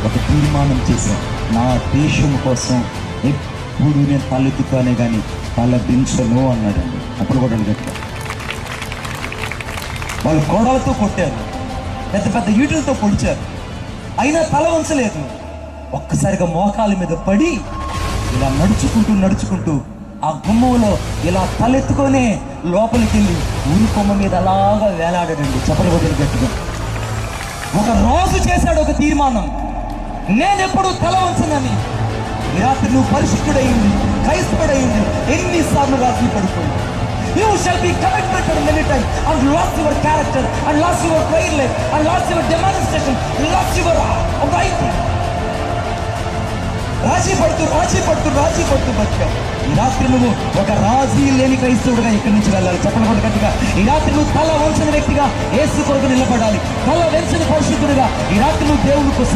ఒక తీర్మానం చేశాను, నా దేశం కోసం ఎప్పుడు నేను తలెత్తుతానే కానీ తల దించను అన్నాడండి. అప్పుడు కూడా గట్టిగా వాళ్ళు గోడలతో కొట్టారు, పెద్ద పెద్ద ఈటులతో పొడిచారు, అయినా తల వంచలేదు. ఒక్కసారిగా మోకాల మీద పడి ఇలా నడుచుకుంటూ ఆ గుమ్మంలో ఇలా తలెత్తుకొనే లోపలికి వెళ్ళి ఊరి కొమ్మ మీద అలాగా వేలాడాడండి. చెప్పలు కొట్టిన గట్టిగా ఒక రోజు చేశాడు ఒక తీర్మానం, నేనెప్పుడు తల వంచనని. ఈ రాత్రి నువ్వు పరిశుద్ధుడైంది, క్రైస్తవుడైంది, ఎన్నిసార్లు రాత్రి పడుకోండి. You shall be committed many times and lost your character and lost your prayer life and lost your demonstration, lost your writing. రాజీ పడుతూ బతికా. ఈ రాత్రి నువ్వు ఒక రాజీ లేని క్రైస్తవుడుగా ఇక్కడి నుంచి వెళ్ళాలి. చెప్పకుండా గట్టిగా ఈ రాత్రి నువ్వు తల వంచని వ్యక్తిగా యేసు కొరకు నిలబడాలి. తల వంచని పరిశుద్ధుడిగా ఈ రాత్రి నువ్వు దేవుని కోసం